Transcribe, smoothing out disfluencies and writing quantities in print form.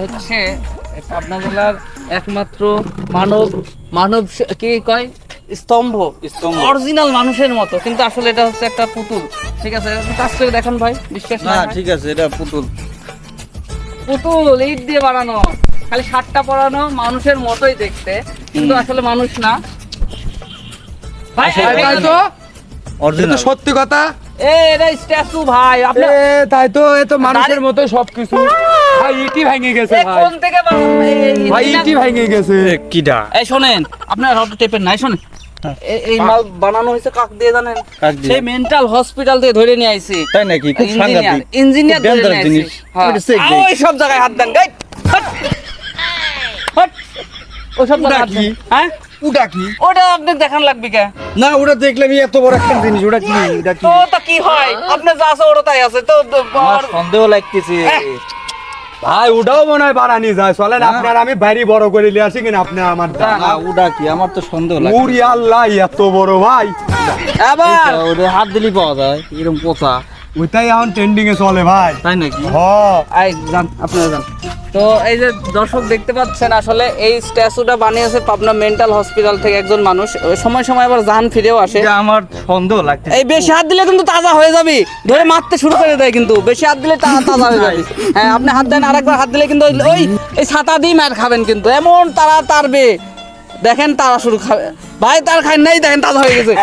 হচ্ছে পাবনা জেলার একমাত্র মানব কি কয় স্তম্ভ অরিজিনাল মানুষের মতো, কিন্তু আসলে এটা হচ্ছে একটা পুতুল। ঠিক আছে, কাজ করে দেখান ভাই, বিশ্বাস না হ্যাঁ ঠিক আছে, এটা পুতুল। পুতুল ইট দিয়ে বানানো, খালি শার্টটা পরানো, মানুষের মতোই দেখতে, কিন্তু আসলে মানুষ না ভাই। তাই তো অরিজিনাল সত্যি কথা। এটা স্ট্যাচু ভাই, আপনি তাই তো এ তো মানুষের মতো সবকিছু। ভাই ইটি ভেঙে গেছে ভাই, কোন থেকে বানানো? ভাই ইটি ভেঙে গেছে। কিডা? এই শোনেন, আপনার রড টেপের নাই, শোনেন এই মাল বানানো হয়েছে কাক দিয়ে জানেন? কাক দিয়ে? সেই মেন্টাল হসপিটাল থেকে ধরে নিয়ে আইছি। তাই নাকি? খুব সাংঘাতিক ইঞ্জিনিয়ার ধরে dangerous নিয়ে জিনিস। আইছি। হ্যাঁ। এটা check দেই। ওই সব জায়গায় হাত দেন গাই, ওই সব জায়গায় হাত কি? দেন। হ্যাঁ, ওটা কি? ওটা আপনি দেখান লাগবে কে? না, ওটা দেখলাম এত বড় একটা জিনিস, ওটা কি? এটা কি? তো তা কি হয়, আপনি যা আছে ওটা তাই আছে তো আমার সন্দেহ লাগতেছে। ভাই ওটাও মনে হয় বানানি যায়। চলেন আপনার আমি বাড়ি বড় করে নিয়ে আসি কিনা আপনি আমার না, ওটা কি? আমার তো সন্দেহ লাগে। উরি আল্লাহ, এত বড় ভাই। আবার ওটা হাত দিলেই পাওয়া যায় এরকম পোতা। ওইটাই এখন ট্রেন্ডিং এ চলে ভাই। তাই নাকি? হ এই যান, আপনারা যান। তো এই যে দর্শক দেখতে পাচ্ছেন, আসলে এই স্ট্যাচুটা বানিয়েছে পাবনা মেন্টাল হসপিটাল থেকে একজন মানুষ। ওই সময় সময় আবার জান ফিরেও আসে। এটা আমার সন্দেহ লাগতেছে। এই বেশি হাত দিলে কিন্তু তাজা হয়ে যাবে, ধরে মারতে শুরু করে দেয়, কিন্তু বেশি হাত দিলে তাজা হয়ে যাবে। হ্যাঁ, আপনি হাত দেন, আরেকবার হাত দিলে কিন্তু ওই এই ছাতা দিয়ে মার খাবেন, কিন্তু এমন তারা তারবে, দেখেন তারা শুরু খাবে ভাই, তার খাই নাই, দেখেন তাজা হয়ে গেছে।